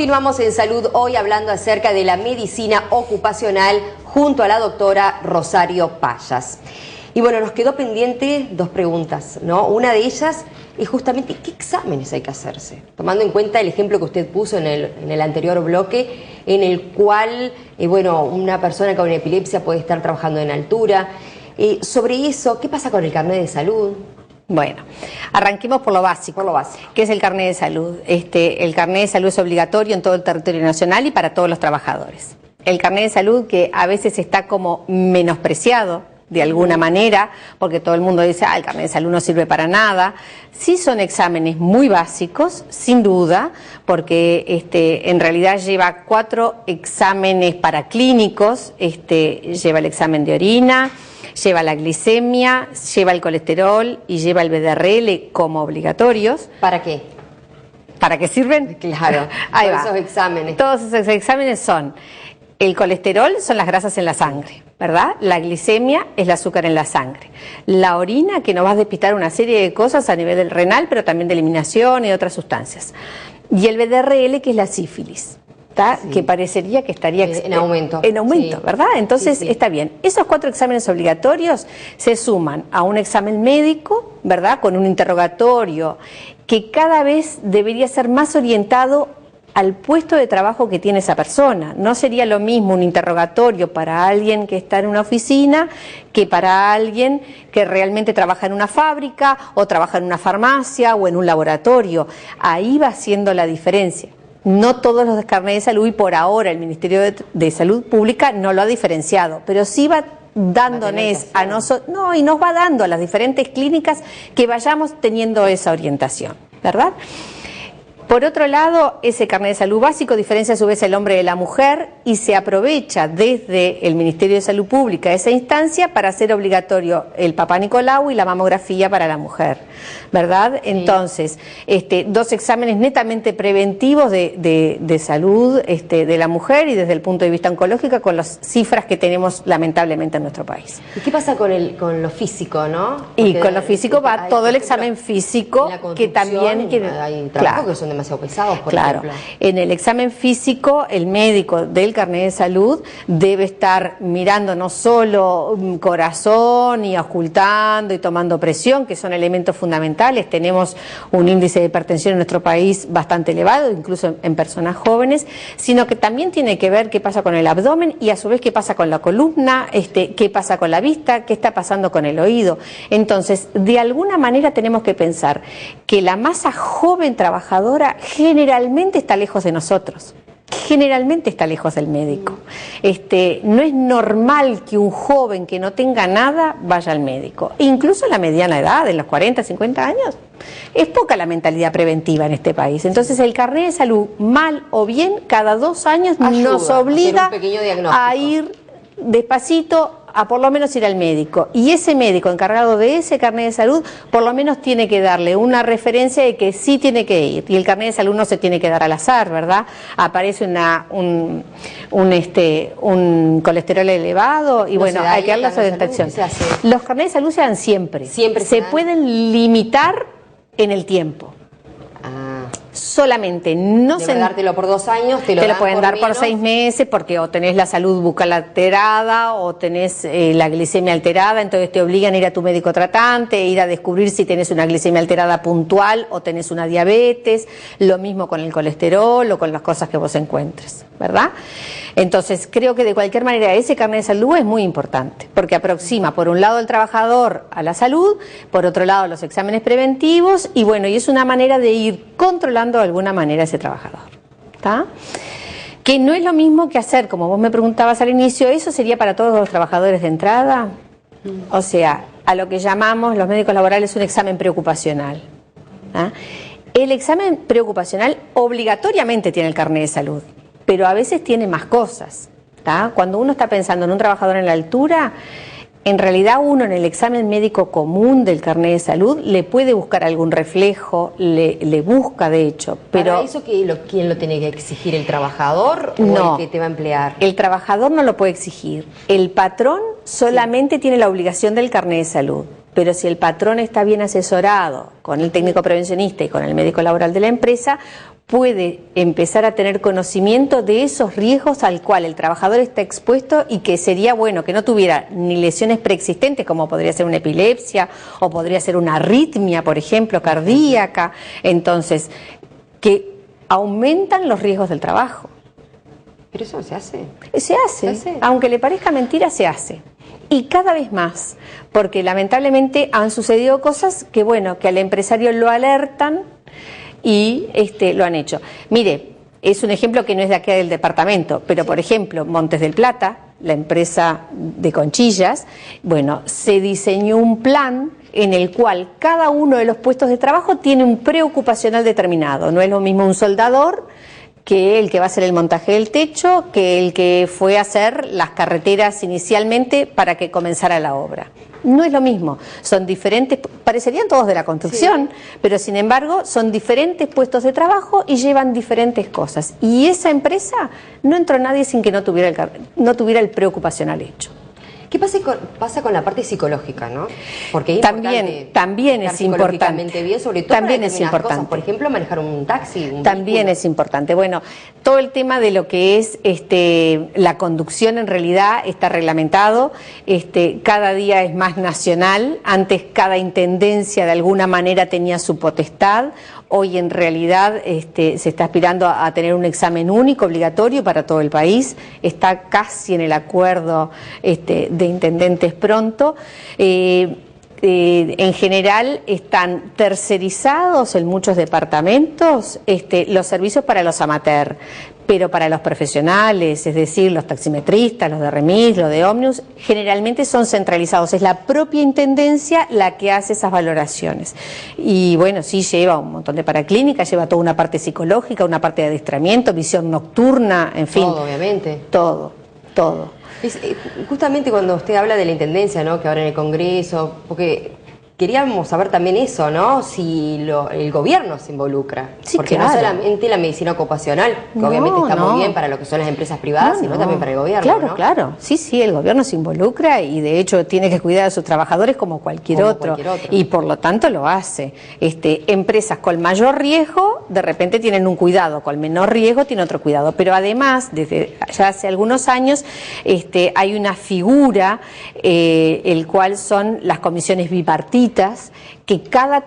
Continuamos en Salud Hoy hablando acerca de la medicina ocupacional junto a la doctora Rosario Payas. Y bueno, nos quedó pendiente dos preguntas, ¿no? Una de ellas es justamente ¿qué exámenes hay que hacerse? Tomando en cuenta el ejemplo que usted puso en el anterior bloque, en el cual, bueno, una persona con epilepsia puede estar trabajando en altura. Sobre eso, ¿qué pasa con el carnet de salud? Bueno, arranquemos por lo básico. ¿Qué es el carnet de salud? El carnet de salud es obligatorio en todo el territorio nacional y para todos los trabajadores. El carnet de salud que a veces está como menospreciado de alguna manera, porque todo el mundo dice, el carnet de salud no sirve para nada. Sí son exámenes muy básicos, sin duda, porque en realidad lleva 4 exámenes paraclínicos, lleva el examen de orina, lleva la glicemia, lleva el colesterol y lleva el VDRL como obligatorios. ¿Para qué? ¿Para qué sirven? Claro, ahí todos va. esos exámenes. Todos esos exámenes son, el colesterol son las grasas en la sangre, ¿verdad? La glicemia es el azúcar en la sangre. La orina, que nos va a despistar una serie de cosas a nivel del renal, pero también de eliminación y de otras sustancias. Y el VDRL, que es la sífilis. Sí. Que parecería que estaría en aumento. En aumento, sí. ¿Verdad? Entonces sí. Está bien. Esos 4 exámenes obligatorios se suman a un examen médico, ¿verdad? Con un interrogatorio que cada vez debería ser más orientado al puesto de trabajo que tiene esa persona. No sería lo mismo un interrogatorio para alguien que está en una oficina que para alguien que realmente trabaja en una fábrica o trabaja en una farmacia o en un laboratorio. Ahí va siendo la diferencia. No todos los carnets de salud, y por ahora el Ministerio de Salud Pública no lo ha diferenciado, pero sí va dándonos a nosotros, y nos va dando a las diferentes clínicas que vayamos teniendo esa orientación, ¿verdad? Por otro lado, ese carnet de salud básico diferencia a su vez el hombre de la mujer y se aprovecha desde el Ministerio de Salud Pública esa instancia para hacer obligatorio el Papá Nicolau y la mamografía para la mujer, ¿verdad? Sí. Entonces, 2 exámenes netamente preventivos de salud de la mujer y desde el punto de vista oncológico con las cifras que tenemos lamentablemente en nuestro país. ¿Y qué pasa con lo físico, no? Porque y con lo físico va todo el examen físico que también hay trabajos que son demasiado pesados, por ejemplo. En el examen físico, el médico del carnet de salud debe estar mirando no solo corazón y ocultando y tomando presión, que son elementos fundamentales. Tenemos un índice de hipertensión en nuestro país bastante elevado, incluso en personas jóvenes, sino que también tiene que ver qué pasa con el abdomen y a su vez qué pasa con la columna, qué pasa con la vista, qué está pasando con el oído. Entonces, de alguna manera tenemos que pensar que la masa joven trabajadora generalmente está lejos de nosotros, generalmente está lejos del médico. No es normal que un joven que no tenga nada vaya al médico, incluso en la mediana edad, en los 40, 50 años. Es poca la mentalidad preventiva en este país. Entonces el carnet de salud, mal o bien, cada 2 años nos obliga a ir despacito a por lo menos ir al médico, y ese médico encargado de ese carnet de salud por lo menos tiene que darle una referencia de que sí tiene que ir, y el carnet de salud no se tiene que dar al azar, ¿verdad? Aparece un colesterol elevado y bueno, hay que darle esa orientación. Los carnets de salud se dan siempre se pueden limitar en el tiempo. Solamente no se dártelo por 2 años, te lo pueden dar por 6 meses, porque o tenés la salud bucal alterada o tenés la glicemia alterada, entonces te obligan a ir a tu médico tratante, ir a descubrir si tenés una glicemia alterada puntual o tenés una diabetes, lo mismo con el colesterol o con las cosas que vos encuentres, ¿verdad? Entonces creo que de cualquier manera ese carnet de salud es muy importante, porque aproxima por un lado al trabajador a la salud, por otro lado los exámenes preventivos y bueno, y es una manera de ir controlando de alguna manera a ese trabajador, ¿está? Que no es lo mismo que hacer, como vos me preguntabas al inicio, eso sería para todos los trabajadores de entrada, o sea, a lo que llamamos los médicos laborales un examen preocupacional, ¿tá? El examen preocupacional obligatoriamente tiene el carnet de salud, pero a veces tiene más cosas, ¿tá? Cuando uno está pensando en un trabajador en la altura, en realidad uno en el examen médico común del carnet de salud le puede buscar algún reflejo, le busca de hecho, pero... ¿Para eso quién lo tiene que exigir, el trabajador o no, el que te va a emplear? El trabajador no lo puede exigir, el patrón solamente tiene la obligación del carnet de salud, pero si el patrón está bien asesorado con el técnico prevencionista y con el médico laboral de la empresa, puede empezar a tener conocimiento de esos riesgos al cual el trabajador está expuesto y que sería bueno que no tuviera ni lesiones preexistentes, como podría ser una epilepsia o podría ser una arritmia, por ejemplo, cardíaca. Entonces, que aumentan los riesgos del trabajo. ¿Pero eso se hace? Se hace. Aunque le parezca mentira, se hace. Y cada vez más, porque lamentablemente han sucedido cosas que, bueno, que al empresario lo alertan y lo han hecho. Mire, es un ejemplo que no es de aquí del departamento, pero por ejemplo, Montes del Plata, la empresa de Conchillas, bueno, se diseñó un plan en el cual cada uno de los puestos de trabajo tiene un preocupacional determinado. No es lo mismo un soldador que el que va a hacer el montaje del techo, que el que fue a hacer las carreteras inicialmente para que comenzara la obra. No es lo mismo, son diferentes, parecerían todos de la construcción, sí, pero sin embargo son diferentes puestos de trabajo y llevan diferentes cosas. Y esa empresa no entró nadie sin que no tuviera el preocupacional hecho. ¿Qué pasa con la parte psicológica, no? Porque es también es importante. Bien, sobre todo también para es importante. Cosas. Por ejemplo, manejar un taxi. También vehículo. Es importante. Bueno, todo el tema de lo que es la conducción en realidad está reglamentado. Cada día es más nacional. Antes cada intendencia de alguna manera tenía su potestad. Hoy en realidad se está aspirando a tener un examen único, obligatorio para todo el país. Está casi en el acuerdo de intendentes pronto. En general están tercerizados en muchos departamentos los servicios para los amateurs, pero para los profesionales, es decir, los taximetristas, los de remis, los de ómnibus, generalmente son centralizados. Es la propia intendencia la que hace esas valoraciones. Y bueno, sí lleva un montón de paraclínicas, lleva toda una parte psicológica, una parte de adiestramiento, visión nocturna, en fin. Todo, obviamente. Todo. Justamente cuando usted habla de la intendencia, ¿no? Que ahora en el Congreso, porque queríamos saber también eso, ¿no? Si el gobierno se involucra. Sí, porque claro. No solamente la medicina ocupacional, que obviamente está muy bien para lo que son las empresas privadas, sino también para el gobierno. Claro, ¿no? claro. Sí, el gobierno se involucra y de hecho tiene que cuidar a sus trabajadores como cualquier otro. Y por lo tanto lo hace. Empresas con mayor riesgo, de repente tienen un cuidado, con menor riesgo tienen otro cuidado. Pero además, desde ya hace algunos años, hay una figura, el cual son las comisiones bipartitas, que cada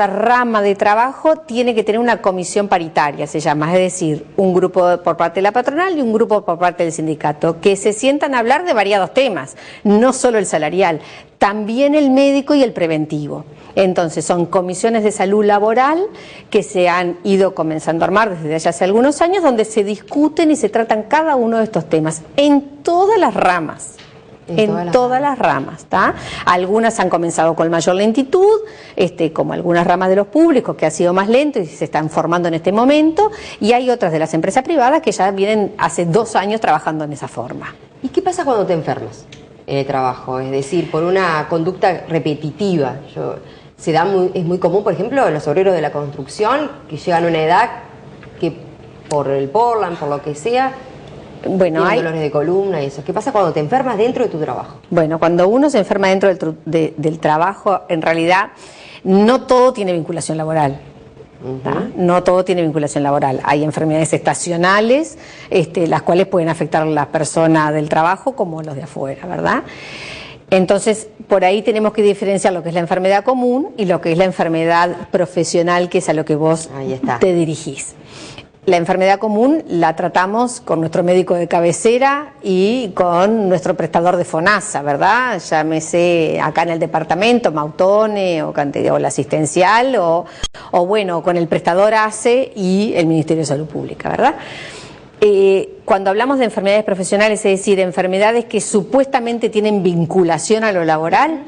rama de trabajo tiene que tener una comisión paritaria, se llama, es decir, un grupo por parte de la patronal y un grupo por parte del sindicato, que se sientan a hablar de variados temas, no solo el salarial, también el médico y el preventivo. Entonces son comisiones de salud laboral que se han ido comenzando a armar desde ya hace algunos años, donde se discuten y se tratan cada uno de estos temas en todas las ramas. En todas las ramas, ¿está? Algunas han comenzado con mayor lentitud, como algunas ramas de los públicos, que ha sido más lento y se están formando en este momento, y hay otras de las empresas privadas que ya vienen hace 2 años trabajando en esa forma. ¿Y qué pasa cuando te enfermas en el trabajo? Es decir, por una conducta repetitiva. Es muy común, por ejemplo, los obreros de la construcción que llegan a una edad que por el Portland, por lo que sea, bueno, hay dolores de columna y eso. ¿Qué pasa cuando te enfermas dentro de tu trabajo? Bueno, cuando uno se enferma dentro del trabajo, en realidad no todo tiene vinculación laboral. No todo tiene vinculación laboral. Hay enfermedades estacionales, las cuales pueden afectar a la persona del trabajo como los de afuera, ¿verdad? Entonces, por ahí tenemos que diferenciar lo que es la enfermedad común y lo que es la enfermedad profesional, que es a lo que vos te dirigís. La enfermedad común la tratamos con nuestro médico de cabecera y con nuestro prestador de FONASA, ¿verdad? Llámese acá en el departamento, Mautone o la asistencial o bueno, con el prestador ACE y el Ministerio de Salud Pública, ¿verdad? Cuando hablamos de enfermedades profesionales, es decir, enfermedades que supuestamente tienen vinculación a lo laboral,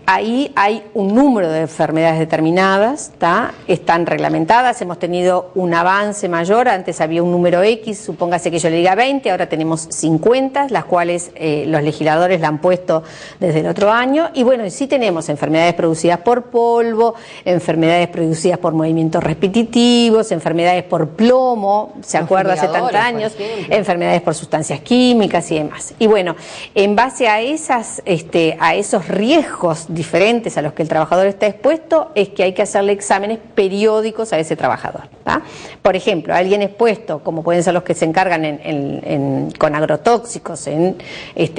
ahí hay un número de enfermedades determinadas, están reglamentadas, hemos tenido un avance mayor, antes había un número X, supóngase que yo le diga 20, ahora tenemos 50, las cuales los legisladores la han puesto desde el otro año, y bueno, sí tenemos enfermedades producidas por polvo, enfermedades producidas por movimientos repetitivos, enfermedades por plomo, ¿se acuerda? Hace tantos años, enfermedades por sustancias químicas y demás. Y bueno, en base a esos riesgos diferentes a los que el trabajador está expuesto, es que hay que hacerle exámenes periódicos a ese trabajador. Por ejemplo, alguien expuesto, como pueden ser los que se encargan con agrotóxicos en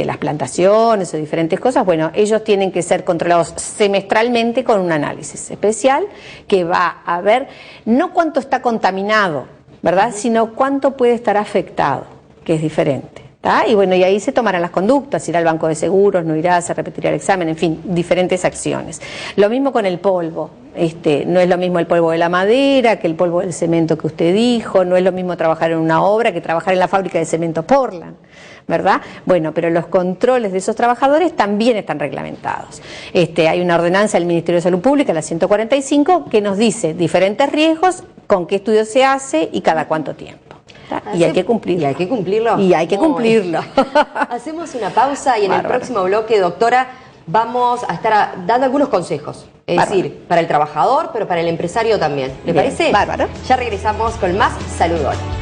las plantaciones o diferentes cosas, bueno, ellos tienen que ser controlados semestralmente con un análisis especial que va a ver no cuánto está contaminado, ¿verdad?, sino cuánto puede estar afectado, que es diferente. Y bueno, y ahí se tomarán las conductas, irá al banco de seguros, no irá, se repetirá el examen, en fin, diferentes acciones. Lo mismo con el polvo, no es lo mismo el polvo de la madera que el polvo del cemento que usted dijo, no es lo mismo trabajar en una obra que trabajar en la fábrica de cemento Portland, ¿verdad? Bueno, pero los controles de esos trabajadores también están reglamentados. Hay una ordenanza del Ministerio de Salud Pública, la 145, que nos dice diferentes riesgos, con qué estudio se hace y cada cuánto tiempo. Y hay que cumplirlo. Y hay que cumplirlo. Y hay que cumplirlo. Hacemos una pausa y en el próximo bloque, doctora, vamos a estar dando algunos consejos. Es decir, para el trabajador, pero para el empresario también. ¿Le parece? Bárbaro. Ya regresamos con más Salud Hoy.